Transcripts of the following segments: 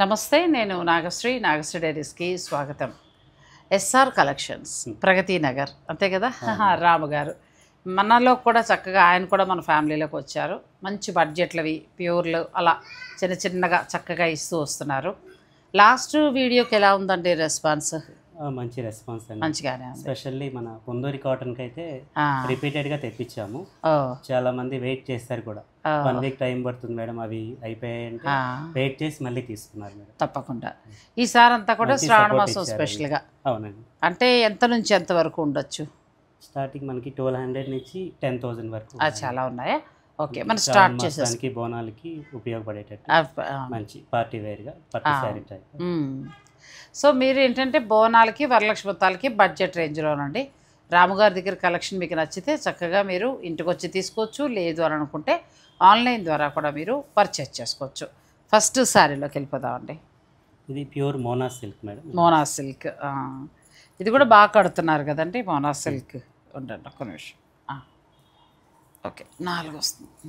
నమస్తే, నేను నాగశ్రీ డైరీస్కి స్వాగతం. ఎస్ఆర్ కలెక్షన్స్, ప్రగతి నగర్, అంతే కదా. రాము గారు మనలో కూడా చక్కగా, ఆయన కూడా మన ఫ్యామిలీలోకి వచ్చారు. మంచి బడ్జెట్లవి, ప్యూర్లు అలా చిన్న చిన్నగా చక్కగా ఇస్తూ వస్తున్నారు. లాస్ట్ వీడియోకి ఎలా ఉందండి రెస్పాన్స్? మంచి రెస్పాన్స్ అండి, మంచిగానే ఉంది. స్పెషల్లీ మన పొందూరి కాటన్కి అయితే రిపీటెడ్గా తెప్పించాము. చాలా మంది వెయిట్ చేస్తారు కూడా, 1 వీక్ టైం పడుతుంది మేడం అవి అయిపోయాయంటే వెయిట్ చేసి మళ్ళీ తీసుకున్నారు మేడం. తప్పకుండా ఈసారి అంతా కూడా శ్రావణ మాసం స్పెషల్గా. అవునండి. అంటే ఎంత నుంచి ఎంత వరకు ఉండొచ్చు? స్టార్టింగ్ మనకి 1200 నుంచి 10,000 వరకు చాలా ఉన్నాయా? ఓకే, మనం స్టార్ట్ చేసేసి బోనాలకి ఉపయోగపడేటట్టు మంచి పార్టీ వేర్గా పట్టు శారీ టైప్. సో మీరు ఏంటంటే బోనాలకి, వరలక్ష్మి వ్రతాలకి బడ్జెట్ రేంజ్లోనండి. రాముగారి దగ్గర కలెక్షన్ మీకు నచ్చితే చక్కగా మీరు ఇంటికి వచ్చి తీసుకోవచ్చు. లేదు అని అనుకుంటే ఆన్లైన్ ద్వారా కూడా మీరు పర్చేస్ చేసుకోవచ్చు. ఫస్ట్ శారీలోకి వెళ్ళిపోదామండి. ఇది pure Mona silk madam. Mona silk, ఇది కూడా బాగా కడుతున్నారు కదండి. మోనా సిల్క్ ఉండండి ఒక్క నిమిషం. ఓకే, 4 వస్తుంది.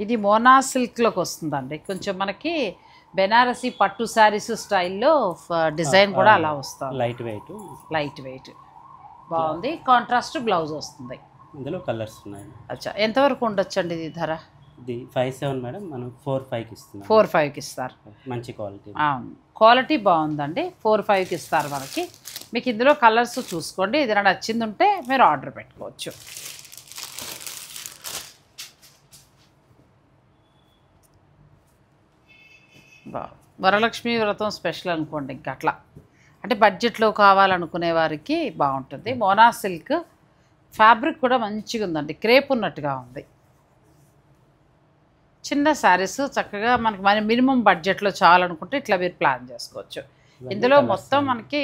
ఇది మోనా సిల్క్లోకి వస్తుందండి. కొంచెం మనకి బెనారసీ పట్టు శారీస్ స్టైల్లో డిజైన్ కూడా అలా వస్తుంది. లైట్ వెయిట్ బాగుంది. కాంట్రాస్ట్ బ్లౌజ్ వస్తుంది. ఇందులో కలర్స్ ఉన్నాయి. అచ్చా, ఎంతవరకు ఉండొచ్చండి ఇది ధర? ఇది 57 మేడం, మనం 45కి ఇస్తున్నాం. 45కి ఇస్తారు. మంచి క్వాలిటీ. అవును, క్వాలిటీ బాగుందండి. 45కి ఇస్తారు మనకి. మీకు ఇందులో కలర్స్ చూసుకోండి, ఏదైనా నచ్చింది ఉంటే మీరు ఆర్డర్ పెట్టుకోవచ్చు. వరలక్ష్మి వ్రతం స్పెషల్ అనుకోండి, ఇంకా అట్లా అంటే బడ్జెట్లో కావాలనుకునే వారికి బాగుంటుంది. మోనా సిల్క్ ఫ్యాబ్రిక్ కూడా మంచిగా ఉందండి, క్రేప్ ఉన్నట్టుగా ఉంది. చిన్న శారీస్ చక్కగా మనకి మినిమం బడ్జెట్లో చాలనుకుంటే ఇట్లా మీరు ప్లాన్ చేసుకోవచ్చు. ఇందులో మొత్తం మనకి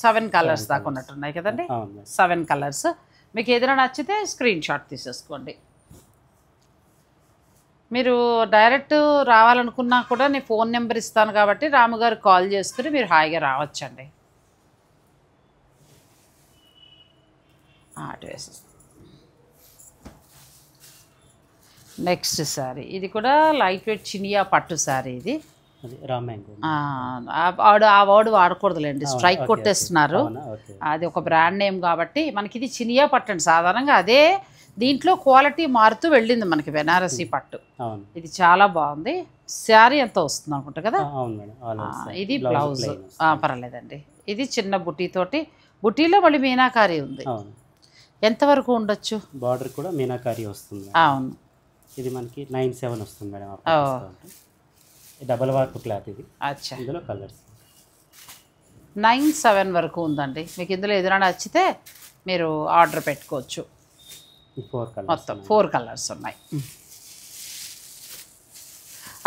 7 కలర్స్ దాకా ఉన్నట్టున్నాయి కదండి. 7 కలర్స్. మీకు ఏదైనా నచ్చితే స్క్రీన్ షాట్ తీసేసుకోండి. మీరు డైరెక్ట్ రావాలనుకున్నా కూడా నేను ఫోన్ నెంబర్ ఇస్తాను కాబట్టి రాముగారు కాల్ చేసుకుని మీరు హాయిగా రావచ్చండి. నెక్స్ట్ శారీ, ఇది కూడా లైట్ వెయిట్ చినియా పట్టు శారీ. ఇది ఆ వర్డ్ వాడకూడదులేండి, స్ట్రైక్ కొట్టేస్తున్నారు. అది ఒక బ్రాండ్ నేమ్ కాబట్టి మనకి ఇది చినియా పట్టు అండి. సాధారణంగా అదే దీంట్లో క్వాలిటీ మారుతూ వెళ్ళింది మనకి బెనారసీ పట్టు. ఇది చాలా బాగుంది. శారీ ఎంత వస్తుంది అనుకుంటా కదా. ఇది బ్లౌజ్ పర్లేదండి. ఇది చిన్న బుటీతోటి, బుటీలో మళ్ళీ మీనాకారి ఉంది. ఎంతవరకు ఉండొచ్చు? బార్డర్ కూడా మీనాకారి వస్తుంది. అవును, ఇది మనకి 97 వస్తుంది మేడం. డబల్ వర్క్ క్లాత్ ఇది. అచ్చా, ఇందులో కలర్స్ 97 వరకు ఉందండి. మీకు ఇందులో ఏదైనా నచ్చితే మీరు ఆర్డర్ పెట్టుకోవచ్చు. మొత్తం 4 కలర్స్ ఉన్నాయి.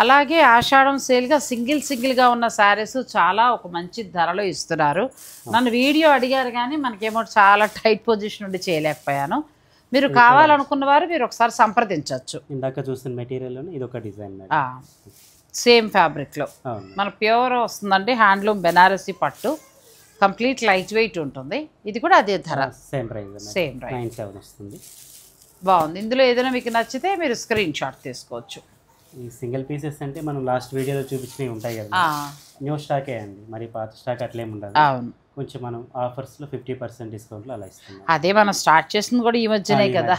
అలాగే ఆషాఢం సేల్గా సింగిల్గా ఉన్న శారీస్ చాలా ఒక మంచి ధరలో ఇస్తున్నారు. నన్ను వీడియో అడిగారు కానీ మనకేమో చాలా టైట్ పొజిషన్ ఉండి చేయలేకపోయాను. మీరు కావాలనుకున్న వారు మీరు ఒకసారి సంప్రదించవచ్చు. ఇందాక చూసిన మెటీరియల్ ఇది ఒక డిజైన్ సేమ్ ఫ్యాబ్రిక్లో మన ప్యూర్ వస్తుందండి. హ్యాండ్లూమ్ బెనారసీ పట్టు, కంప్లీట్ లైట్ వెయిట్ ఉంటుంది. ఇది కూడా అదే ధర, సేమ్ ప్రైస్ 97 వస్తుంది. బాగుంది. ఇందులో ఏదైనా మీకు నచ్చితే మీరు స్క్రీన్ షాట్ తీసుకోవచ్చు. ఈ సింగిల్ పీసెస్ అంటే మనం లాస్ట్ వీడియోలో చూపించినవి ఉంటాయి కదా, న్యూ స్టాకే అండి, మరి పాత స్టాక్ అట్లేమి ఉండదు. అవును, కొంచెం మనం ఆఫర్స్లో 50% డిస్కౌంట్లో అలా ఇస్తున్నాం. అదే మనం స్టార్ట్ చేసింది కూడా ఈ మధ్యనే కదా.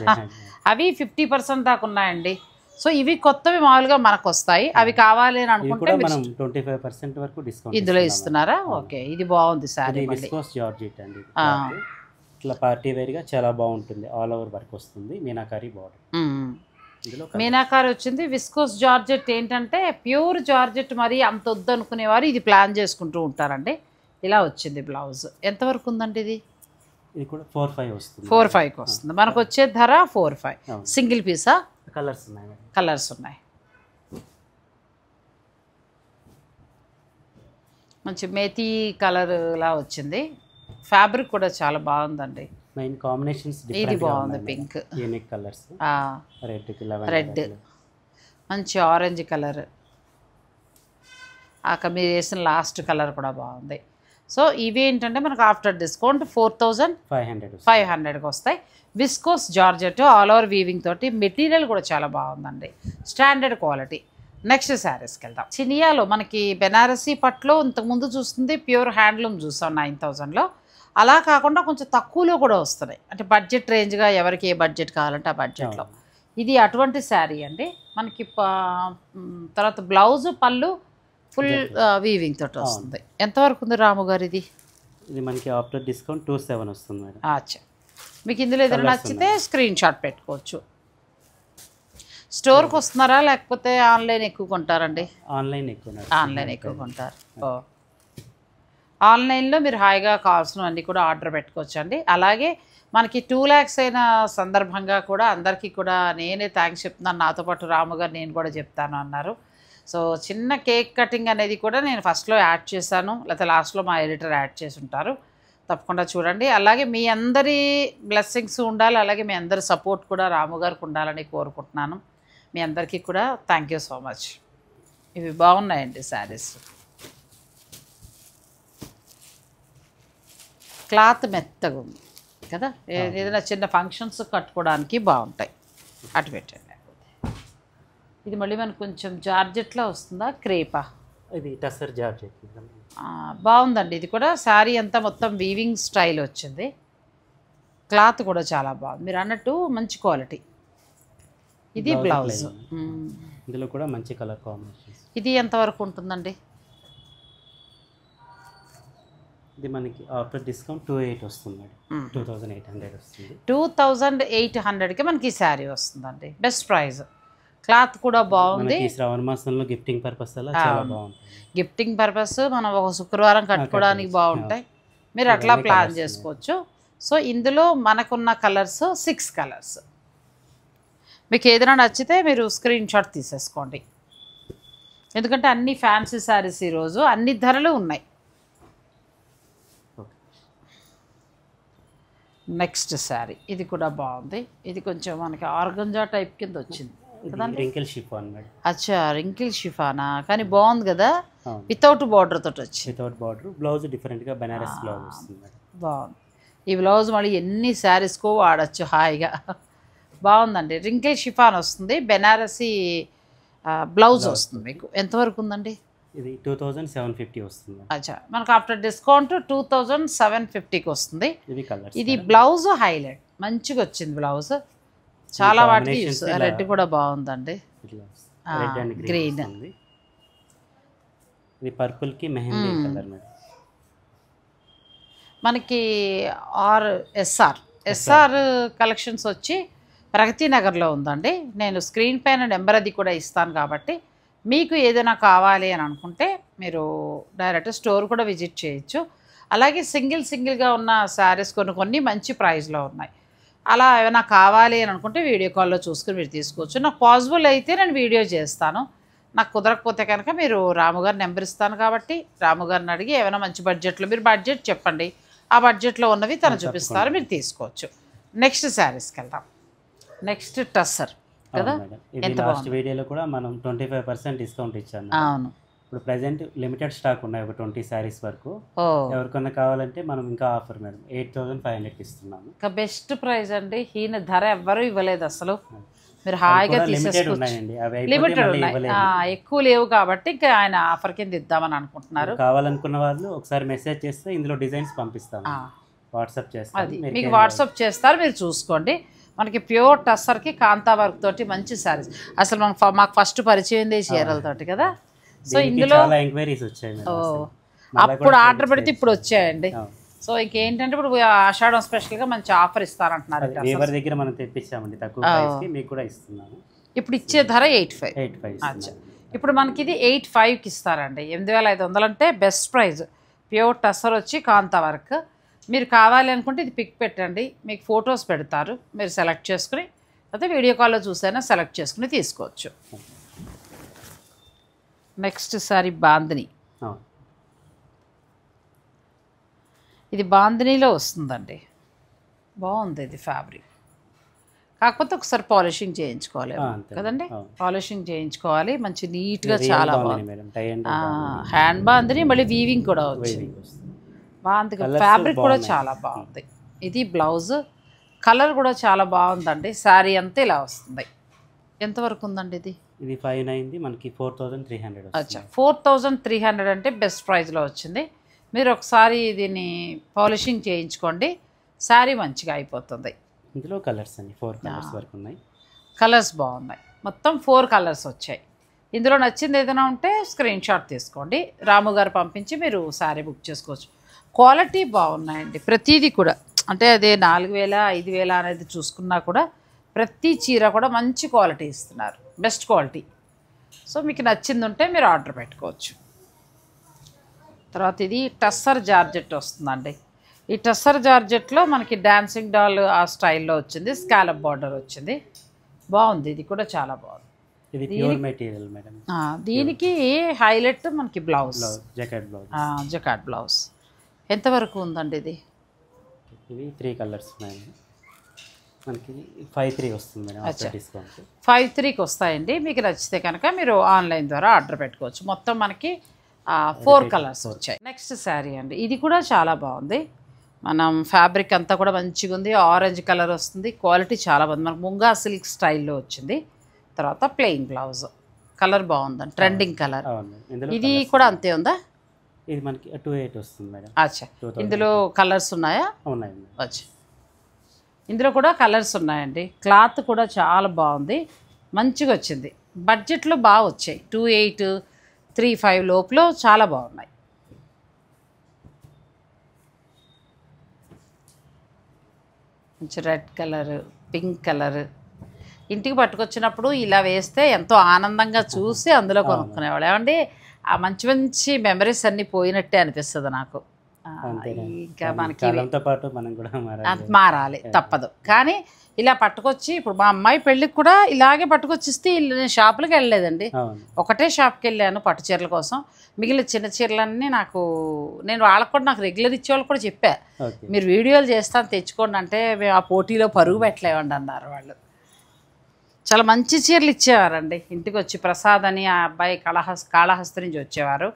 అవి 50% దాకా ఉన్నాయండి. సో ఇవి కొత్తవి మామూలుగా మనకు వస్తాయి. అవి కావాలి అని అనుకుంటే మనం 25% వరకు డిస్కౌంట్ ఇందులో ఇస్తున్నారా? ఓకే, ఇది బాగుంది సారీ. విస్కోస్ జార్జెట్ అండి, ఇట్లా పార్టీ వేర్గా చాలా బాగుంటుంది. ఆల్ ఓవర్ వర్క్ వస్తుంది, మీనాకారి బార్డర్. మీనాకారి వచ్చింది. విస్కోస్ జార్జెట్ ఏంటంటే ప్యూర్ జార్జెట్ మరి అంత వద్దు అనుకునేవారు ఇది ప్లాన్ చేసుకుంటూ ఉంటారండి. ఇలా వచ్చింది బ్లౌజ్. ఎంతవరకు ఉందండి ఇది? ఇది కూడా 45 వస్తుంది. 45కి వస్తుంది. మనకు వచ్చే ధర 45. Single Pisa? కలర్స్ ఉన్నాయి. కలర్స్ ఉన్నాయి. మంచి మేతి కలర్ లా వచ్చింది. ఫ్యాబ్రిక్ కూడా చాలా బాగుందండి. మెయిన్ కాంబినేషన్స్ ఇది బాగుంది. పింక్, యూనిక్ కలర్స్, రెడ్, మంచి ఆరెంజ్ కలర్, మీరు వేసిన లాస్ట్ కలర్ కూడా బాగుంది. సో ఇవి ఏంటంటే మనకు ఆఫ్టర్ డిస్కౌంట్ 4500కి వస్తాయి. Viscose georgette all over weaving తోటి మెటీరియల్ కూడా చాలా బాగుందండి, స్టాండర్డ్ క్వాలిటీ. నెక్స్ట్ శారీస్కి వెళ్దాం. చినియాలో మనకి బెనారసీ పట్లో ఇంతకుముందు చూస్తుంది ప్యూర్ హ్యాండ్లూమ్ చూసాం 9000లో. అలా కాకుండా కొంచెం తక్కువలో కూడా వస్తున్నాయి, అంటే బడ్జెట్ రేంజ్గా ఎవరికి ఏ బడ్జెట్ కావాలంటే ఆ బడ్జెట్లో. ఇది అటువంటి శారీ అండి. మనకి తర్వాత బ్లౌజ్ పళ్ళు ఫుల్ వీవింగ్ తోటి వస్తుంది. ఎంతవరకు ఉంది రాము గారు ఇది? ఇది మనకి ఆఫ్టర్ డిస్కౌంట్ 27 వస్తుంది మేడం. అచ్చా, మీకు ఇందులో ఏదైనా నచ్చితే స్క్రీన్ షాట్ పెట్టుకోవచ్చు. స్టోర్కి వస్తున్నారా లేకపోతే ఆన్లైన్ ఎక్కువ కొంటారండి? ఆన్లైన్ ఎక్కువ కొంటారు. ఆన్లైన్లో మీరు హాయిగా కావాల్సినవన్నీ కూడా ఆర్డర్ పెట్టుకోవచ్చు అండి. అలాగే మనకి 2 lakhs అయిన సందర్భంగా కూడా అందరికీ కూడా నేనే థ్యాంక్స్ చెప్తున్నాను. నాతో పాటు రాము గారు నేను కూడా చెప్తాను అన్నారు. సో చిన్న కేక్ కటింగ్ అనేది కూడా నేను ఫస్ట్లో యాడ్ చేశాను, లేకపోతే లాస్ట్లో మా ఎడిటర్ యాడ్ చేసి ఉంటారు. తప్పకుండా చూడండి. అలాగే మీ అందరి బ్లెస్సింగ్స్ ఉండాలి, అలాగే మీ అందరి సపోర్ట్ కూడా రాము గారికి ఉండాలని కోరుకుంటున్నాను. మీ అందరికీ కూడా థ్యాంక్ యూ సో మచ్. ఇవి బాగున్నాయండి శారీస్. క్లాత్ మెత్తగా ఉంది కదా, ఏదైనా చిన్న ఫంక్షన్స్ కట్టుకోవడానికి బాగుంటాయి. అటు పెట్టండి. ఇది మళ్ళీ మనకు కొంచెం జార్జెట్లో వస్తుందా, క్రేపా? ఇది టసర్ జార్జెట్. బాగుందండి. ఇది కూడా శారీ అంతా మొత్తం వీవింగ్ స్టైల్ వచ్చింది. క్లాత్ కూడా చాలా బాగుంది, మీరు అన్నట్టు మంచి క్వాలిటీ. ఇది బ్లౌజ్. ఇందులో కూడా మంచి కలర్ కాంబినేషన్. ఇది ఎంతవరకు ఉంటుందండి? ఇది మనకి ఆఫ్టర్ డిస్కౌంట్ 28 వస్తుంది మేడం. 2800 వస్తుంది. 2800కి మనకి ఈ శారీ వస్తుందండి. Best price. క్లాత్ కూడా బాగుంది. శ్రావణ మాసంలో గిఫ్టింగ్ పర్పస్ అలా చాలా బాగుంటుంది. గిఫ్టింగ్ పర్పస్ మనం ఒక శుక్రవారం కట్టుకోవడానికి బాగుంటాయి, మీరు అట్లా ప్లాన్ చేసుకోవచ్చు. సో ఇందులో మనకున్న కలర్స్ 6 కలర్స్. మీకు ఏదైనా నచ్చితే మీరు స్క్రీన్ షాట్ తీసేసుకోండి, ఎందుకంటే అన్ని ఫ్యాన్సీ శారీస్ ఈరోజు అన్ని ధరలు ఉన్నాయి. నెక్స్ట్ శారీ ఇది కూడా బాగుంది. ఇది కొంచెం మనకి ఆర్గంజా టైప్ కింద వచ్చింది కదండి. Wrinkle chiffon madam. అచ్చా, రింకిల్ షిఫానా, కానీ బాగుంది కదా, వితౌట్ బార్డర్ తోటి వచ్చింది. వితౌట్ బార్డర్, బ్లౌజ్ డిఫరెంట్గా బెనారస్ బ్లౌజ్ వస్తుంది మేడం. బాగుంది. ఈ బ్లౌజ్ మళ్ళీ ఎన్ని శారీస్కో వాడచ్చు హాయిగా. బాగుందండి. రింకిల్ షిఫాన్ వస్తుంది, బెనారసీ బ్లౌజ్ వస్తుంది. మీకు ఎంతవరకు ఉందండి? ఇది 2750 వస్తుంది. అచ్చా, మనకు ఆఫ్టర్ డిస్కౌంట్ 2750కి వస్తుంది. ఇది కలర్. ఇది బ్లౌజ్ హైలైట్ మంచిగా వచ్చింది. బ్లౌజ్ చాలా వాటికి రెడ్ కూడా బాగుందండి, గ్రీన్. ఇది పర్పుల్ కి మెహందీ కలర్ మేడం. మనకి ఎస్ఆర్ కలెక్షన్స్ వచ్చి ప్రగతి నగర్లో ఉందండి. నేను స్క్రీన్ పైన నెంబర్ అది కూడా ఇస్తాను, కాబట్టి మీకు ఏదైనా కావాలి అని అనుకుంటే మీరు డైరెక్ట్ స్టోర్ కూడా విజిట్ చేయొచ్చు. అలాగే సింగిల్గా ఉన్న శారీస్ కొన్ని మంచి ప్రైస్లో ఉన్నాయి. అలా ఏమైనా కావాలి అని అనుకుంటే వీడియో కాల్లో చూసుకుని మీరు తీసుకోవచ్చు. నాకు పాసిబుల్ అయితే నేను వీడియో చేస్తాను, నాకు కుదరకపోతే కనుక మీరు రాముగారి నెంబర్ ఇస్తాను, కాబట్టి రాముగారిని అడిగి ఏమైనా మంచి బడ్జెట్లో, మీరు బడ్జెట్ చెప్పండి, ఆ బడ్జెట్లో ఉన్నవి తను చూపిస్తారు, మీరు తీసుకోవచ్చు. నెక్స్ట్ శారీస్కి వెళ్దాం. నెక్స్ట్ టస్సర్ కదా, ఎంత లాస్ట్ వీడియోలో కూడా మనం 25% డిస్కౌంట్ ఇచ్చాను. అవును, ఇప్పుడు ప్రెజెంట్ లిమిటెడ్ స్టాక్ ఉన్నాయి, ఒక 20 శారీస్ వరకు. ఎవరికన్నా కావాలంటే మనం ఇంకా ఆఫర్ మేడం 8500 ఇస్తున్నాము. ఇంకా బెస్ట్ ప్రైస్ అండి, ఈయన ధర ఎవ్వరూ ఇవ్వలేదు అసలు, మీరు హాయిగా తీసేసుకోవచ్చు. లిమిటెడ్ ఉన్నాయి, ఎక్కువ లేవు కాబట్టి ఇంకా ఆయన ఆఫర్ కింద ఇద్దామని అనుకుంటున్నారు. కావాలనుకున్న వాళ్ళు ఒకసారి మెసేజ్ చేస్తే ఇందులో డిజైన్స్ పంపిస్తాము, వాట్సాప్ చేస్తాం. అది మీకు వాట్సాప్ చేస్తారు, మీరు చూసుకోండి. మనకి ప్యూర్ టస్సర్కి కాంతా వర్క్ తోటి మంచి శారీస్. అసలు మాకు ఫస్ట్ పరిచయం చీరలతోటి కదా. సో ఇందులో ఎంక్వైరీస్ వచ్చాయి, అప్పుడు ఆర్డర్ పెడితే ఇప్పుడు వచ్చాయండి. సో ఇంకేంటంటే ఇప్పుడు ఆషాఢం స్పెషల్గా మంచి ఆఫర్ ఇస్తారంటున్నారు. ఎవరి దగ్గర మనం తెప్పించామండి, తక్కువ ప్రైస్కి మీకు కూడా ఇస్తున్నాము. ఇప్పుడు ఇచ్చే ధర 85. అచ్చా, ఇప్పుడు మనకి ఇది 85కి ఇస్తారండి. 8500 అంటే బెస్ట్ ప్రైస్. ప్యూర్ టస్సర్ వచ్చి కాంతా వర్క్. మీరు కావాలి అనుకుంటే ఇది పిక్ పెట్టండి, మీకు ఫొటోస్ పెడతారు, మీరు సెలెక్ట్ చేసుకుని, అయితే వీడియో కాల్లో చూసైనా సెలెక్ట్ చేసుకుని తీసుకోవచ్చు. Next sorry bandhani. ఇది బాందినీలో వస్తుందండి, బాగుంది ఇది ఫ్యాబ్రిక్. కాకపోతే ఒకసారి పాలిషింగ్ చేయించుకోవాలి కదండి, పాలిషింగ్ చేయించుకోవాలి. మంచి నీట్గా చాలా బాగుంది. హ్యాండ్ బాందిని, మళ్ళీ వీవింగ్ కూడా వచ్చింది. బాగుంది, ఫ్యాబ్రిక్ కూడా చాలా బాగుంది. ఇది బ్లౌజ్, కలర్ కూడా చాలా బాగుందండి. శారీ అంతా ఇలా వస్తుంది. ఎంతవరకు ఉందండి ఇది? ఇది 5,900 మనకి 4,300 అచ్చా, 4,300 అంటే బెస్ట్ ప్రైస్లో వచ్చింది. మీరు ఒకసారి దీన్ని పాలిషింగ్ చేయించుకోండి, శారీ మంచిగా అయిపోతుంది. ఇందులో కలర్స్ అండి 4 కలర్స్ వరకు ఉన్నాయి. కలర్స్ బాగున్నాయి, మొత్తం 4 కలర్స్ వచ్చాయి. ఇందులో నచ్చింది ఏదైనా ఉంటే స్క్రీన్ షాట్ తీసుకోండి, రాము గారు పంపించి మీరు శారీ బుక్ చేసుకోవచ్చు. క్వాలిటీ బాగున్నాయండి ప్రతిదీ కూడా. అంటే అదే 4,000 5,000 అనేది చూసుకున్నా కూడా ప్రతి చీర కూడా మంచి క్వాలిటీ ఇస్తున్నారు, బెస్ట్ క్వాలిటీ. సో మీకు నచ్చింది ఉంటే మీరు ఆర్డర్ పెట్టుకోవచ్చు. తర్వాత ఇది టస్సర్ జార్జెట్ వస్తుందండి. ఈ టస్సర్ జార్జెట్లో మనకి డాన్సింగ్ డాల్ ఆ స్టైల్లో వచ్చింది, స్కాలప్ బార్డర్ వచ్చింది, బాగుంది. ఇది కూడా చాలా బాగుంది. ఇది ప్యూర్ మెటీరియల్ మేడం. దీనికి హైలైట్ మనకి బ్లౌజ్, జకార్డ్ బ్లౌజ్. ఎంతవరకు ఉందండి ఇది? ఇవి 3 కలర్స్ ఉన్నాయండి, మనకి 5,300 వస్తుంది మేడం ఆఫ్టర్ డిస్కౌంట్. 5,300కి వస్తాయండి. మీకు నచ్చితే కనుక మీరు ఆన్లైన్ ద్వారా ఆర్డర్ పెట్టుకోవచ్చు. మొత్తం మనకి 4 కలర్స్ వచ్చాయి. నెక్స్ట్ శారీ అండి, ఇది కూడా చాలా బాగుంది. మనం ఫ్యాబ్రిక్ అంతా కూడా మంచిగా ఉంది, ఆరెంజ్ కలర్ వస్తుంది, క్వాలిటీ చాలా బాగుంది. మనకు ముంగా సిల్క్ స్టైల్లో వచ్చింది. తర్వాత ప్లెయిన్ బ్లౌజ్, కలర్ బాగుందండి, ట్రెండింగ్ కలర్. ఇది కూడా అంతే ఉందా? ఇది మనకి 2,800 వస్తుంది మేడం. అచ్చా, ఇందులో కలర్స్ ఉన్నాయా? ఉన్నాయండి. అచ్చా, ఇందులో కూడా కలర్స్ ఉన్నాయండి. క్లాత్ కూడా చాలా బాగుంది, మంచిగా వచ్చింది. బడ్జెట్లో బాగా వచ్చాయి, 2,835 లోపల చాలా బాగున్నాయి. మంచి రెడ్ కలర్, పింక్ కలర్. ఇంటికి పట్టుకొచ్చినప్పుడు ఇలా వేస్తే ఎంతో ఆనందంగా చూసి అందులో కొనుక్కునేవాళ్ళు. ఏమండి, ఆ మంచి మంచి మెమరీస్ అన్నీ పోయినట్టే అనిపిస్తుంది నాకు. ఇంకా మనకి మారాలి తప్పదు. కానీ ఇలా పట్టుకొచ్చి ఇప్పుడు మా అమ్మాయి పెళ్ళికి కూడా ఇలాగే పట్టుకొచ్చిస్తే నేను షాపులకు వెళ్ళలేదండి, ఒకటే షాప్కి వెళ్ళాను పట్టు చీరల కోసం. మిగిలిన చిన్న చీరలన్నీ నేను వాళ్ళకు కూడా నాకు రెగ్యులర్ ఇచ్చేవాళ్ళు కూడా చెప్పా, మీరు వీడియోలు చేస్తాను తెచ్చుకోండి అంటే మేము ఆ పోటీలో పరుగు పెట్టలేమండి అన్నారు వాళ్ళు. చాలా మంచి చీరలు ఇచ్చేవారండి ఇంటికి వచ్చి. ప్రసాద్ అని ఆ అబ్బాయి కాళహస్తి నుంచి వచ్చేవారు.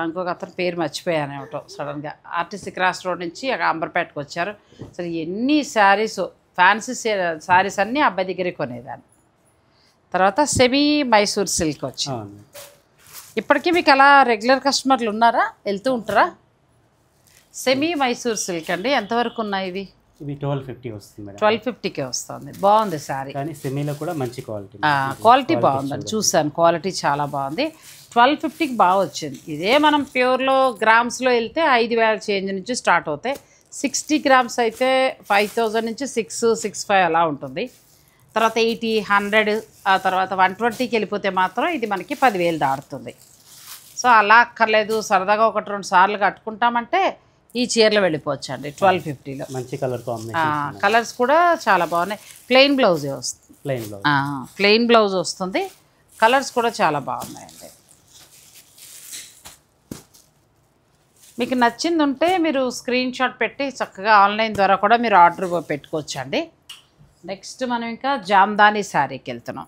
ఇంకొక అతని పేరు మర్చిపోయాను ఏమిటో సడన్గా. ఆర్టీసీ క్రాస్ రోడ్ నుంచి అంబర్పేటకు వచ్చారు. అసలు ఎన్ని శారీస్, ఫ్యాన్సీ శారీస్ అన్నీ అబ్బాయి దగ్గరే కొనేదాన్ని. తర్వాత సెమీ మైసూర్ సిల్క్ వచ్చింది. ఇప్పటికీ మీకు అలా రెగ్యులర్ కస్టమర్లు ఉన్నారా, వెళ్తూ ఉంటారా? సెమీ మైసూర్ సిల్క్ అండి, ఎంతవరకు ఉన్నాయి ఇవి? ఇవి 1250 వస్తుంది మేడం. 1250కే వస్తుంది. బాగుంది శారీ, కానీ సెమీలో కూడా మంచి క్వాలిటీ బాగుందండి, చూసాను క్వాలిటీ చాలా బాగుంది. 1250కి బాగా వచ్చింది. ఇదే మనం ప్యూర్లో గ్రామ్స్లో వెళ్తే 5,000 చేంజ్ నుంచి స్టార్ట్ అవుతాయి. 60 గ్రామ్స్ అయితే 5,000 నుంచి 6,500 అలా ఉంటుంది. తర్వాత 80, 100, ఆ తర్వాత 120కి వెళ్ళిపోతే మాత్రం ఇది మనకి 10,000 దాడుతుంది. సో అలా అక్కర్లేదు, సరదాగా 1-2 సార్లు కట్టుకుంటామంటే ఈ చీరలు వెళ్ళిపోవచ్చు అండి 1250లో. మంచి కలర్ కాంబినేషన్, కలర్స్ కూడా చాలా బాగున్నాయి. ప్లెయిన్ బ్లౌజే వస్తుంది, ప్లెయిన్ బ్లౌజ్ వస్తుంది. కలర్స్ కూడా చాలా బాగున్నాయండి. మీకు నచ్చింది ఉంటే మీరు స్క్రీన్ షాట్ పెట్టి చక్కగా ఆన్లైన్ ద్వారా కూడా మీరు ఆర్డర్ పెట్టుకోవచ్చు అండి. నెక్స్ట్ మనం ఇంకా జామ్దాని శారీకి వెళ్తున్నాం.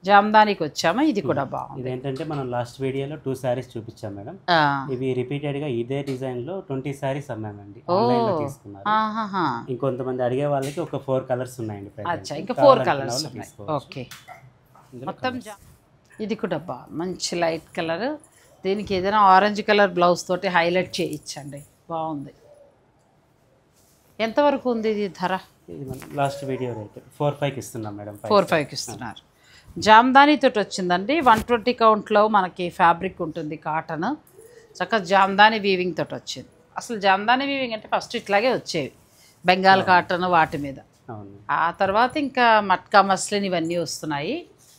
జామ్దానికి వచ్చాము, ఇది కూడా బాగుంది. ఇదేంటంటే మనం లాస్ట్ వీడియోలో 2 శారీస్ చూపించాం మేడం. ఇవి రిపీటెడ్గా ఇదే డిజైన్లో 20 శారీస్ అమ్మామండి, ఆన్లైన్లో తీసుకున్నారు. ఇంకొంతమంది అడిగే వాళ్ళకి ఒక 4 కలర్స్ ఉన్నాయండి. అచ్చా, ఇంకా 4 కలర్స్ ఉన్నాయి. ఓకే, మొత్తం ఇది కూడా బాగుంది, మంచి లైట్ కలర్. దీనికి ఏదైనా ఆరెంజ్ కలర్ బ్లౌజ్ తోటి హైలైట్ చేయించండి, బాగుంది. ఎంతవరకు ఉంది ఇది ధర? లాస్ట్ వీడియో రేట్ 4,500కి ఇస్తున్నాం మేడం. 4,500కి ఇస్తున్నారు. జామ్దానీతో వచ్చిందండి. 120 కౌంట్లో మనకి ఫ్యాబ్రిక్ ఉంటుంది, కాటన్. చక్కగా జామ్దాని వీవింగ్ తోటి వచ్చింది. అసలు జామ్దాని వీవింగ్ అంటే ఫస్ట్ ఇట్లాగే వచ్చేవి, బెంగాల్ కాటన్ వాటి మీద. ఆ తర్వాత ఇంకా మట్కా మస్లిన్ ఇవన్నీ వస్తున్నాయి.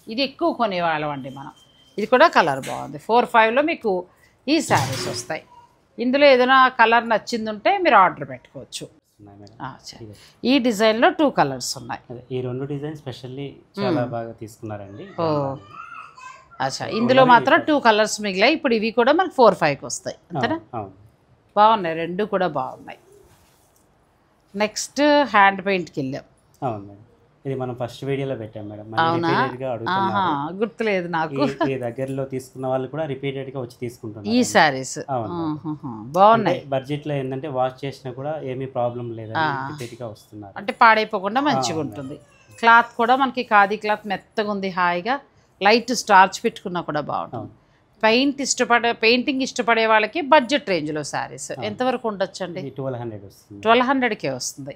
ఇది ఎక్కువ కొనేవాళ్ళం అండి మనం. ఇది కూడా కలర్ బాగుంది. 4,500లో మీకు ఈ శారీస్ వస్తాయి. ఇందులో ఏదైనా కలర్ నచ్చిందుంటే మీరు ఆర్డర్ పెట్టుకోవచ్చు. ఈ డిజైన్లో 2 కలర్స్ ఉన్నాయి. ఈ 2 డిజైన్ స్పెషల్లీ చాలా బాగా తీసుకున్నారండి. అచ్చా, ఇందులో మాత్రం 2 కలర్స్ మిగిలాయి. ఇప్పుడు ఇవి కూడా మనకు 4,500కి వస్తాయి అంతేనా? బాగున్నాయి, 2 కూడా బాగున్నాయి. నెక్స్ట్ హ్యాండ్ పెయింట్కి వెళ్ళాం. ఇది మనం ఫస్ట్ వీడియోలో పెట్టాం మేడం. గుర్తులేదు నాకు. ఈ దగ్గరలో తీసుకున్న వాళ్ళు కూడా రిపీటెడ్గా వచ్చి తీసుకుంటున్నారు ఈ శారీస్. బాగున్నాయి. బడ్జెట్లో ఏంటంటే వాష్ చేసినా కూడా ఏమీ ప్రాబ్లం లేదని రిపీటెడ్గా వస్తున్నారు. అంటే పాడైపోకుండా మంచిగా ఉంటుంది. క్లాత్ కూడా మనకి ఖాదీ క్లాత్ మెత్తగా ఉంది, హాయిగా లైట్ స్టార్చ్ పెట్టుకున్నా కూడా బాగుంటుంది. పెయింటింగ్ ఇష్టపడే వాళ్ళకి బడ్జెట్ రేంజ్లో శారీస్ ఎంతవరకు ఉండొచ్చండి? 1200కే వస్తుంది.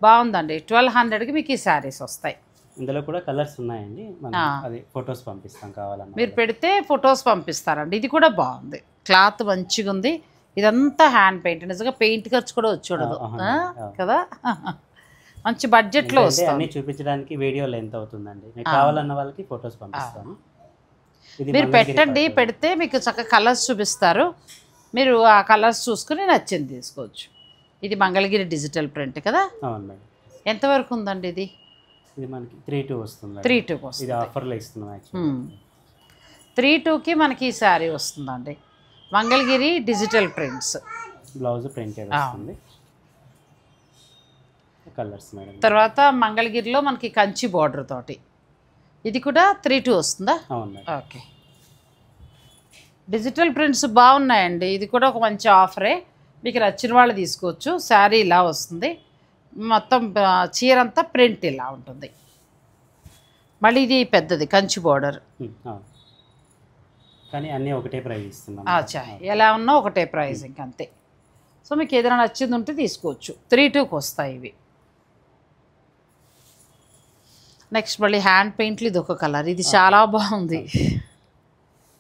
బాగుందండి. 1200కి మీకు ఈ శారీస్ వస్తాయి. ఇందులో కూడా కలర్స్ ఉన్నాయండి, అది ఫొటోస్ పంపిస్తాం కావాలన్నా. మీరు పెడితే ఫొటోస్ పంపిస్తారండి. ఇది కూడా బాగుంది, క్లాత్ మంచిగా ఉంది. ఇదంతా హ్యాండ్ పెయింట్, నిజంగా పెయింట్ ఖర్చు కూడా వచ్చి ఉండదు కదా. మంచి బడ్జెట్లో వస్తుంది. అన్ని చూపించడానికి వీడియో లెంత్ అవుతుందండి. మీకు కావాలన్న వాళ్ళకి ఫొటోస్ పంపిస్తాను. మీరు పెట్టండి, పెడితే మీకు చక్కగా కలర్స్ చూపిస్తారు. మీరు ఆ కలర్స్ చూసుకుని నచ్చింది తీసుకోవచ్చు. ఇది మంగళగిరి డిజిటల్ ప్రింట్ కదా. అవును మేడం. ఎంతవరకు ఉందండి ఇది? ఇది మనకి 32 వస్తుంది. 32కి వస్తుంది. ఇది ఆఫర్లో ఇస్తున్నాం. 32కి మనకి ఈ శారీ వస్తుందండి. Mangalagiri digital prints, blouse printed వస్తుంది. Colours madam. తర్వాత మంగళగిరిలో మనకి కంచి బార్డర్ తోటి, ఇది కూడా 32 వస్తుందా? అవును మేడం. ఓకే. డిజిటల్ ప్రింట్స్ బాగున్నాయండి. ఇది కూడా ఒక మంచి ఆఫరే, మీకు నచ్చిన వాళ్ళు తీసుకోవచ్చు. శారీ ఇలా వస్తుంది, మొత్తం చీర అంతా ప్రింట్ ఇలా ఉంటుంది. మళ్ళీ ఇది పెద్దది కంచి బార్డర్, కానీ అన్నీ ఒకటే ప్రైస్ ఇస్తున్నాం. అచ్చా, ఎలా ఉన్నా ఒకటే ప్రైస్ ఇంకంతే. సో మీకు ఏదైనా నచ్చింది ఉంటే తీసుకోవచ్చు. 32కి వస్తాయి ఇవి. నెక్స్ట్ మళ్ళీ హ్యాండ్ పెయింట్లు, ఇది ఒక కలర్, ఇది చాలా బాగుంది,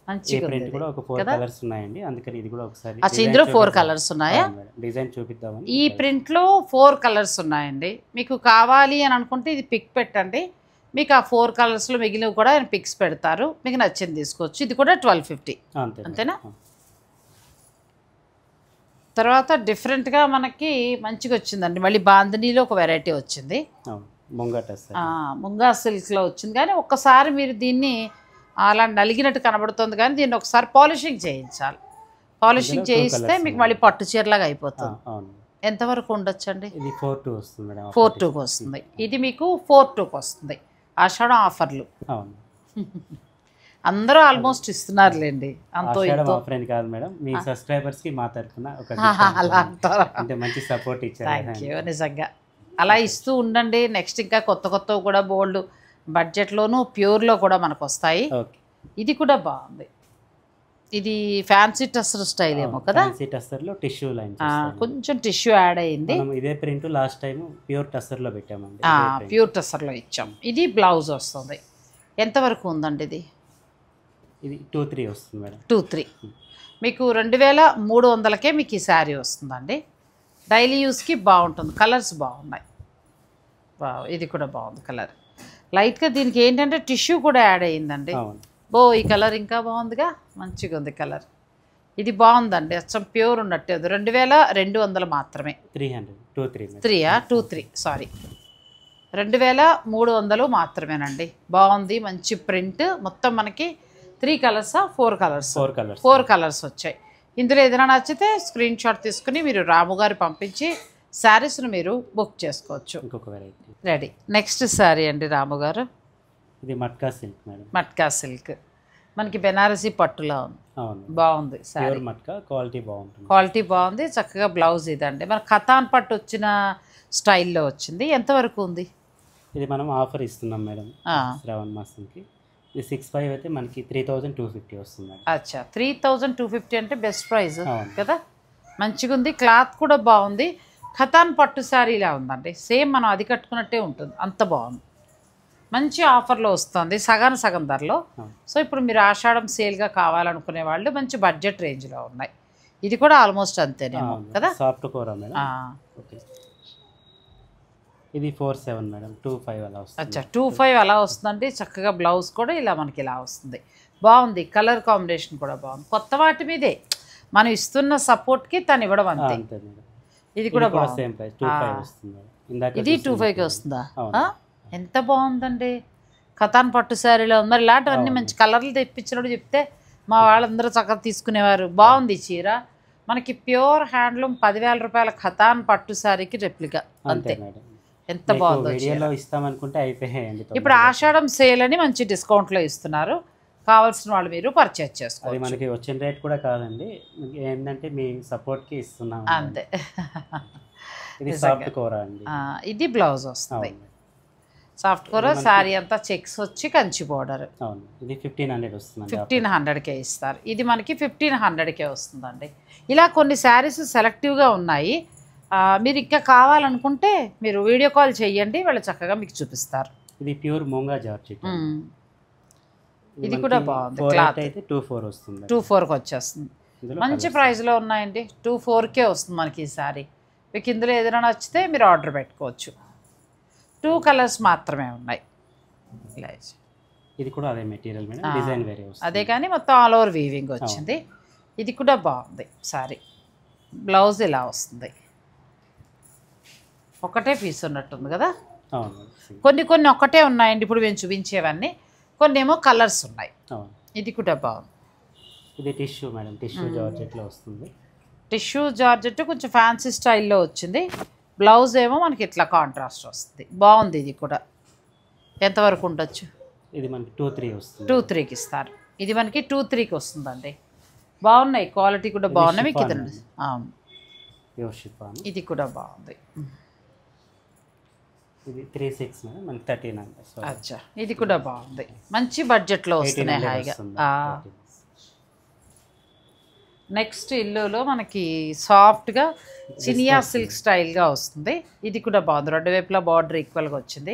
మంచిగా ఉంది. కూడా ఒక 4 కలర్స్ ఉన్నాయండి, అందుకని ఇది కూడా ఒకసారి. అచ్చా, ఇందులో 4 కలర్స్ ఉన్నాయా? డిజైన్ చూపిద్దామని. ఈ ప్రింట్లో 4 కలర్స్ ఉన్నాయండి. మీకు కావాలి అని అనుకుంటే ఇది పిక్ పెట్టండి, మీకు ఆ 4 కలర్స్లో మిగిలినవి కూడా ఆయన పిక్స్ పెడతారు, మీకు నచ్చింది తీసుకోవచ్చు. ఇది కూడా 1250 అంతేనా? తర్వాత డిఫరెంట్గా మనకి మంచిగా వచ్చిందండి. మళ్ళీ బాంధనీలో ఒక వెరైటీ వచ్చింది, ముంగా సిల్క్లో వచ్చింది. కానీ ఒక్కసారి మీరు దీన్ని అలా నలిగినట్టు కనబడుతుంది, కానీ దీన్ని ఒకసారి పాలిషింగ్ చేయించాలి. పాలిషింగ్ చేయిస్తే మీకు మళ్ళీ పట్టు చీరలాగా అయిపోతుంది. ఎంతవరకు ఉండొచ్చండి? ఇది 4-2 వస్తుంది మేడం. 4-2కి వస్తుంది. ఇది మీకు 4-2కి వస్తుంది. ఆషాఢం ఆఫర్లు అందరూ ఆల్మోస్ట్ ఇస్తున్నారులేండి. ఆఫర్ కాదు మేడం, మీ సబ్స్క్రైబర్స్ కి మా తరఫున అంటే మంచి సపోర్ట్ ఇచ్చారు. Thank you. నిజంగా అలా ఇస్తూ ఉండండి. నెక్స్ట్ ఇంకా కొత్త కొత్తవి కూడా బోల్డ్ బడ్జెట్లోను ప్యూర్లో కూడా మనకు వస్తాయి. ఇది కూడా బాగుంది. ఇది ఫ్యాన్సీ టస్సర్ స్టైల్ ఏమో కదా. ఫ్యాన్సీ టస్సర్లో టిష్యూ లైన్, కొంచెం టిష్యూ యాడ్ అయ్యింది. ఇదే ప్రింట్ లాస్ట్ టైం ప్యూర్ టస్సర్లో పెట్టామండి. ప్యూర్ టస్సర్లో ఇచ్చాం. ఇది బ్లౌజ్ వస్తుంది. ఎంతవరకు ఉందండి ఇది? ఇది 2-3 వస్తుంది మేడం. 2-3 మీకు 2300కే మీకు ఈ శారీ వస్తుందండి. డైలీ యూస్కి బాగుంటుంది. కలర్స్ బాగున్నాయి. ఇది కూడా బాగుంది కలర్. లైట్గా దీనికి ఏంటంటే టిష్యూ కూడా యాడ్ అయ్యిందండి. ఈ కలర్ ఇంకా బాగుందిగా, మంచిగా ఉంది కలర్. ఇది బాగుందండి, అచ్చం ప్యూర్ ఉన్నట్టే. 2200 మాత్రమే. 23 సారీ 2300 మాత్రమేనండి. బాగుంది, మంచి ప్రింట్. మొత్తం మనకి 3 కలర్సా 4 కలర్స్? 4 కలర్స్ వచ్చాయి. ఇందులో ఏదైనా నచ్చితే స్క్రీన్ షాట్ తీసుకుని మీరు రాము గారు పంపించి శారీస్ను మీరు బుక్ చేసుకోవచ్చు. ఇంకొక వెరైటీ రెడీ. నెక్స్ట్ శారీ అండి రాము గారు, ఇది matka silk madam. Matka silk మనకి బెనారసీ పట్టులా ఉంది. బాగుంది శారీ. మట్కా క్వాలిటీ బాగుంటుంది. క్వాలిటీ బాగుంది. చక్కగా బ్లౌజ్ ఇదండి మన ఖతాన్ పట్టు వచ్చిన స్టైల్లో వచ్చింది. ఎంతవరకు ఉంది? ఇది మనం ఆఫర్ ఇస్తున్నాం మేడం శ్రావణ మాసంకి. ఇది 6,500 అయితే మనకి 3,250 వస్తుంది. అచ్చా, 3,250 అంటే బెస్ట్ ప్రైస్ కదా. మంచిగా ఉంది, క్లాత్ కూడా బాగుంది. ఖతాన్ పట్టు శారీలా ఉందండి, సేమ్ మనం అది కట్టుకున్నట్టే ఉంటుంది, అంత బాగుంది. మంచి ఆఫర్లో వస్తుంది, సగం ధరలో. సో ఇప్పుడు మీరు ఆషాఢం సేల్గా కావాలనుకునే వాళ్ళు మంచి బడ్జెట్ రేంజ్లో ఉన్నాయి. ఇది కూడా ఆల్మోస్ట్ అంతేనేమో కదా. సాఫ్ట్ కోరా మేడం. ఓకే, ఇది 47 మేడం. 25 అలా వస్తుంది. అచ్చా, 25 అలా వస్తుందండి. చక్కగా బ్లౌజ్ కూడా ఇలా మనకి ఇలా వస్తుంది. బాగుంది, కలర్ కాంబినేషన్ కూడా బాగుంది. కొత్త వాటి మీదే మనం ఇస్తున్న సపోర్ట్కి తను ఇవ్వడం అంతే. ఇది కూడా బాగుంది. ఇది 25కి వస్తుందా? ఎంత బాగుందండి, ఖతాన్ పట్టు శారీలో ఉంది. మరి ఇలాంటివన్నీ మంచి కలర్లు తెప్పించినప్పుడు చెప్తే మా వాళ్ళందరూ చక్కగా తీసుకునేవారు. బాగుంది చీర. మనకి ప్యూర్ హ్యాండ్లూమ్ 10,000 రూపాయల ఖతాన్ పట్టు శారీకి రెప్లికా అంతే. ఎంత బాగుందో. ఇప్పుడు ఆషాఢం సేల్ అని మంచి డిస్కౌంట్లో ఇస్తున్నారు. కావాల్సిన వాళ్ళు మీరు పర్చేజ్ చేసుకోవాలి. మనకి వచ్చిన రేట్ కూడా కాదండి, ఏంటంటే మీ సపోర్ట్కి ఇస్తున్నాం అంతే. ఇది సాఫ్ట్ కోరా అండి. ఇది బ్లౌజ్ వస్తుంది. సాఫ్ట్ కూర శారీ అంతా చెక్స్ వచ్చి కంచి బోర్డర్. అవును, ఇది 1500 వస్తుంది. 1500కే ఇస్తారు. ఇది మనకి 1500కే వస్తుందండి. ఇలా కొన్ని శారీస్ సెలెక్టివ్గా ఉన్నాయి. మీరు ఇంకా కావాలనుకుంటే మీరు వీడియో కాల్ చేయండి, వాళ్ళు చక్కగా మీకు చూపిస్తారు. ఇది ప్యూర్ మూంగా జార్జెట్. ఇది కూడా బాగుంది. క్లాత్ అయితే 24 వస్తుంది. 24కి వచ్చేస్తుంది. మంచి ప్రైస్లో ఉన్నాయండి. 24కే వస్తుంది మనకి ఈ శారీ. మీకు ఇందులో ఏదైనా నచ్చితే మీరు ఆర్డర్ పెట్టుకోవచ్చు. 2 కలర్స్ మాత్రమే ఉన్నాయి. ఇది కూడా అదే మెటీరియల్ మేడం, డిజైన్ వేరే వస్తుంది. అదే కానీ మొత్తం ఆల్ ఓవర్ వీవింగ్ వచ్చింది. ఇది కూడా బాగుంది శారీ. బ్లౌజ్ ఇలా వస్తుంది. ఒకటే పీస్ ఉన్నట్టుంది కదా. కొన్ని ఒకటే ఉన్నాయండి ఇప్పుడు మేము చూపించేవన్నీ. కొన్ని ఏమో కలర్స్ ఉన్నాయి. ఇది కూడా బాగుంది. ఇది టిష్యూ మేడం, టిష్యూ జార్జెట్లో వస్తుంది. టిష్యూ జార్జెట్ కొంచెం ఫ్యాన్సీ స్టైల్లో వచ్చింది. బ్లౌజ్ ఏమో మనకి ఇట్లా కాంట్రాస్ట్ వస్తుంది. బాగుంది. ఇది కూడా ఎంతవరకు ఉండొచ్చు? ఇది మనకి 2-3 వస్తుంది. 2-3కి ఇస్తారు. ఇది మనకి 2-3కి వస్తుందండి. బాగున్నాయి, క్వాలిటీ కూడా బాగున్నాయి. మీకు ఇది ఇది కూడా బాగుంది. ఇది 3-6 మేడం, మనకి 1300. అచ్చా, ఇది కూడా బాగుంది. మంచి బడ్జెట్లో వస్తున్నాయి హాయిగా. నెక్స్ట్ ఇల్లులో మనకి సాఫ్ట్గా చినియా సిల్క్ స్టైల్గా వస్తుంది. ఇది కూడా బాగుంది. 2 వైపులా బార్డర్ ఈక్వల్గా వచ్చింది.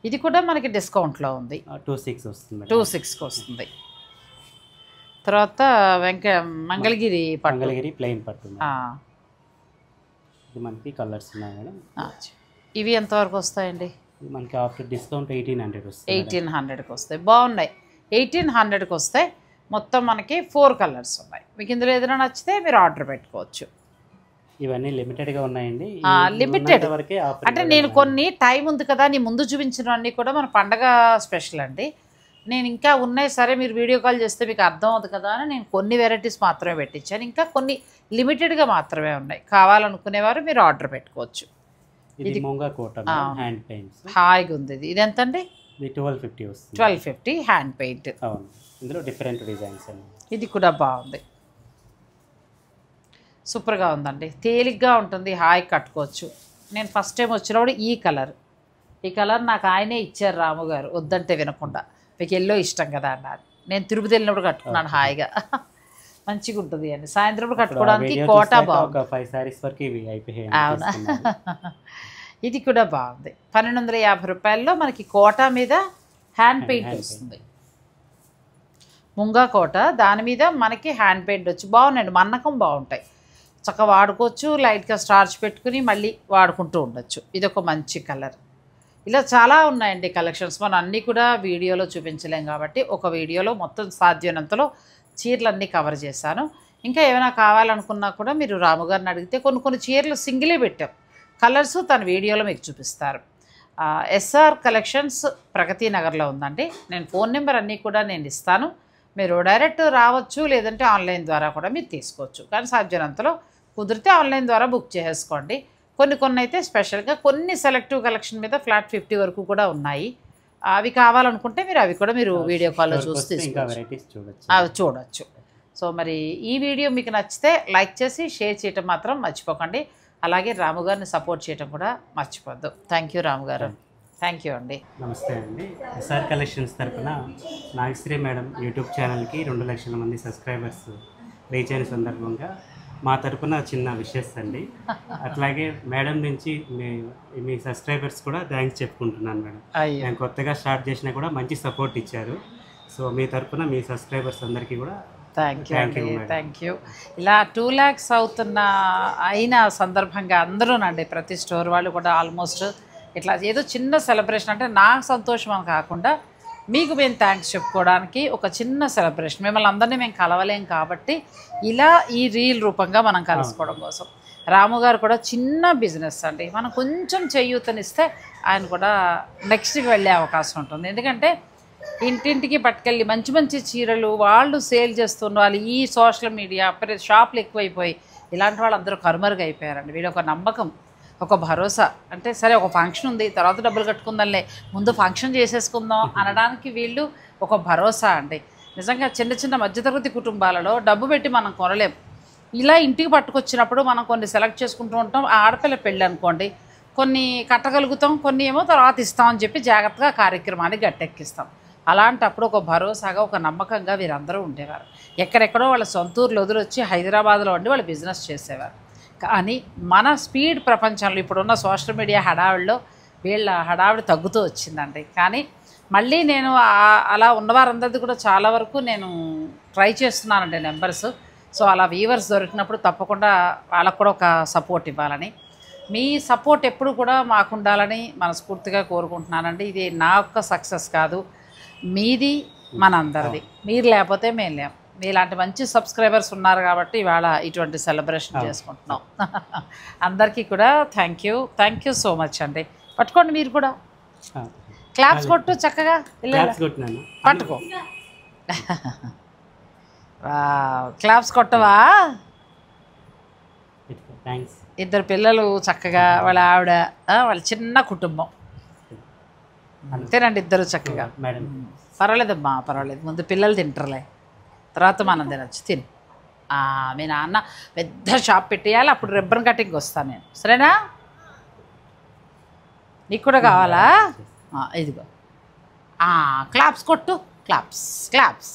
ఇది కూడా మనకి డిస్కౌంట్లో ఉంది. 2-6 వస్తుంది. 2-6కి వస్తుంది. తర్వాత మంగళగిరి ప్లెయిన్ పట్టు. ఇది మనకి కలర్స్ ఉన్నాయి మేడం. ఇవి ఎంతవరకు వస్తాయండి? మనకి ఆఫ్టర్ డిస్కౌంట్ 1800 వస్తుంది. 1800కి వస్తాయి. బాగున్నాయి. 1800కి వస్తాయి. మొత్తం మనకి 4 కలర్స్ ఉన్నాయి. మీకు ఇందులో ఏదైనా నచ్చితే మీరు ఆర్డర్ పెట్టుకోవచ్చు. ఇవన్నీ లిమిటెడ్గా ఉన్నాయండి. లిమిటెడ్ అంటే నేను కొన్ని టైం ఉంది కదా, నీ ముందు చూపించినవన్నీ కూడా మన పండగ స్పెషల్ అండి. నేను ఇంకా ఉన్నాయి, సరే మీరు వీడియో కాల్ చేస్తే మీకు అర్థం అవుతుంది కదా అని నేను కొన్ని వెరైటీస్ మాత్రమే పెట్టించాను. ఇంకా కొన్ని లిమిటెడ్గా మాత్రమే ఉన్నాయి. కావాలనుకునేవారు మీరు ఆర్డర్ పెట్టుకోవచ్చు. ఇది మూంగా కోట హ్యాండ్ పెయింట్, హాయిగా ఉంది. ఇది ఎంతండి? ఇది 1250 వస్తుంది. 1250 హ్యాండ్ పెయింట్. అవును, ఇందులో డిఫరెంట్ డిజైన్స్. ఇది కూడా బాగుంది, సూపర్గా ఉందండి. తేలిగ్గా ఉంటుంది, హాయి కట్టుకోవచ్చు. నేను ఫస్ట్ టైం వచ్చినప్పుడు ఈ కలర్ నాకు ఆయనే ఇచ్చారు రాము గారు, వద్దంటే వినకుండా. మీకు ఎల్లో ఇష్టం కదా అన్నారు. నేను తిరుపతి వెళ్ళినప్పుడు కట్టుకున్నాను హాయిగా. మంచిగా ఉంటుంది అండి. సాయంత్రం కట్టుకోవడానికి కోటా బాగుంది. 5 సారీస్ వరకు ఇవి అయిపోయాయి. అవునా? ఇది కూడా బాగుంది. 1250 రూపాయల్లో మనకి కోటా మీద హ్యాండ్ పెయింట్ వస్తుంది. ముంగా కోట, దాని మీద మనకి హ్యాండ్ పెయింట్ వచ్చి బాగున్నాయండి. మన్నకం బాగుంటాయి, చక్కగా వాడుకోవచ్చు. లైట్గా స్టార్చ్ పెట్టుకుని మళ్ళీ వాడుకుంటూ ఉండొచ్చు. ఇది ఒక మంచి కలర్. ఇలా చాలా ఉన్నాయండి కలెక్షన్స్. మనం అన్నీ కూడా వీడియోలో చూపించలేం కాబట్టి ఒక వీడియోలో మొత్తం సాధ్యమైనంతలో చీరలన్నీ కవర్ చేశాను. ఇంకా ఏమైనా కావాలనుకున్నా కూడా మీరు రాముగారిని అడిగితే కొన్ని చీరలు సింగిలే పెట్టాం, కలర్స్ తన వీడియోలో మీకు చూపిస్తారు. ఎస్ఆర్ కలెక్షన్స్ ప్రగతి నగర్లో ఉందండి. నేను ఫోన్ నెంబర్ అన్నీ కూడా నేను ఇస్తాను. మీరు డైరెక్ట్ రావచ్చు, లేదంటే ఆన్లైన్ ద్వారా కూడా మీరు తీసుకోవచ్చు. కానీ సాధ్యమైనంతలో కుదిరితే ఆన్లైన్ ద్వారా బుక్ చేసుకోండి. కొన్ని అయితే స్పెషల్గా కొన్ని సెలెక్టివ్ కలెక్షన్ మీద ఫ్లాట్ 50 వరకు కూడా ఉన్నాయి. అవి కావాలనుకుంటే మీరు అవి కూడా మీరు వీడియో కాల్లో చూసి తీసుకోవచ్చు, అవి చూడవచ్చు. సో మరి ఈ వీడియో మీకు నచ్చితే లైక్ చేసి షేర్ చేయటం మాత్రం మర్చిపోకండి. అలాగే రాము గారిని సపోర్ట్ చేయటం కూడా మర్చిపోద్దు. థ్యాంక్ యూ రాము గారు. థ్యాంక్ యూ అండి. నమస్తే అండి. ఎస్ఆర్ కలెక్షన్స్ తరఫున నాగశ్రీ మేడం యూట్యూబ్ ఛానల్కి 2 లక్షల మంది సబ్స్క్రైబర్స్ రీచ్ అయిన సందర్భంగా మా తరఫున చిన్న విషెస్ అండి. అట్లాగే మేడం నుంచి మీ సబ్స్క్రైబర్స్ కూడా థ్యాంక్స్ చెప్పుకుంటున్నాను మేడం. నేను కొత్తగా స్టార్ట్ చేసినా కూడా మంచి సపోర్ట్ ఇచ్చారు. సో మీ తరఫున మీ సబ్స్క్రైబర్స్ అందరికీ కూడా థ్యాంక్ యూ. ఇలా 2 lakhs అయిన సందర్భంగా అందరూనండి, ప్రతి స్టోర్ వాళ్ళు కూడా ఆల్మోస్ట్ ఇట్లా ఏదో చిన్న సెలబ్రేషన్, అంటే నాకు సంతోషం అని కాకుండా మీకు మేము థ్యాంక్స్ చెప్పుకోవడానికి ఒక చిన్న సెలబ్రేషన్. మిమ్మల్ని అందరినీ మేము కలవలేం కాబట్టి ఇలా ఈ రీల్ రూపంగా మనం కలుసుకోవడం కోసం. రాము గారు కూడా చిన్న బిజినెస్ అండి, మనం కొంచెం చేయూతనిస్తే ఆయన కూడా నెక్స్ట్కి వెళ్ళే అవకాశం ఉంటుంది. ఎందుకంటే ఇంటింటికి పట్టుకెళ్ళి మంచి చీరలు వాళ్ళు సేల్ చేస్తున్న వాళ్ళు ఈ సోషల్ మీడియా షాపులు ఎక్కువైపోయి ఇలాంటి వాళ్ళు అందరూ కరుమరుగా అయిపోయారండి. వీడు ఒక నమ్మకం, ఒక భరోసా. అంటే సరే ఒక ఫంక్షన్ ఉంది, తర్వాత డబ్బులు కట్టుకుందాంలే, ముందు ఫంక్షన్ చేసేసుకుందాం అనడానికి వీళ్ళు ఒక భరోసా అండి. నిజంగా చిన్న మధ్యతరగతి కుటుంబాలలో డబ్బు పెట్టి మనం కొనలేం. ఇలా ఇంటికి పట్టుకొచ్చినప్పుడు మనం కొన్ని సెలెక్ట్ చేసుకుంటూ ఉంటాం. ఆడపిల్ల పెళ్ళి అనుకోండి, కొన్ని కట్టగలుగుతాం, కొన్ని ఏమో తర్వాత ఇస్తామని చెప్పి జాగ్రత్తగా కార్యక్రమాన్ని గట్టెక్కిస్తాం. అలాంటప్పుడు ఒక భరోసాగా, ఒక నమ్మకంగా వీరందరూ ఉండేవారు. ఎక్కడెక్కడో వాళ్ళ సొంతూరులో వదిలొచ్చి హైదరాబాద్లో ఉండి వాళ్ళు బిజినెస్ చేసేవారు. కానీ మన స్పీడ్ ప్రపంచంలో ఇప్పుడున్న సోషల్ మీడియా హడావిడిలో వీళ్ళ హడావిడి తగ్గుతూ వచ్చిందండి. కానీ మళ్ళీ నేను అలా ఉన్నవారందరిది కూడా చాలా వరకు నేను ట్రై చేస్తున్నానండి నెంబర్స్. సో అలా వీవర్స్ దొరికినప్పుడు తప్పకుండా వాళ్ళకు కూడా ఒక సపోర్ట్ ఇవ్వాలని, మీ సపోర్ట్ ఎప్పుడు కూడా మాకు ఉండాలని మనస్ఫూర్తిగా కోరుకుంటున్నానండి. ఇది నా యొక్క సక్సెస్ కాదు, మీది మనందరిది. మీరు లేకపోతే మేము లేము. మీలాంటి మంచి సబ్స్క్రైబర్స్ ఉన్నారు కాబట్టి ఇవాళ ఇటువంటి సెలబ్రేషన్ చేసుకుంటున్నాం. అందరికీ కూడా థ్యాంక్ యూ సో మచ్ అండి. పట్టుకోండి మీరు కూడా, క్లాప్స్ కొట్టు చక్కగా, పట్టుకో. క్లాప్స్ కొట్టవా? ఇద్దరు పిల్లలు చక్కగా, వాళ్ళ ఆవిడ, వాళ్ళ చిన్న కుటుంబం అంతేనండి. ఇద్దరు చక్కగా. పర్వాలేదమ్మా, పర్వాలేదు. ముందు పిల్లలు తింటారులే, తర్వాత మనం తినచ్చు. తిని మీ నాన్న పెద్ద షాప్ పెట్టేయాలి, అప్పుడు రిబ్బన్ కటింగ్ వస్తాను నేను, సరేనా? నీకు కూడా కావాలా? ఇదిగో క్లాప్స్ కొట్టు, క్లాప్స్.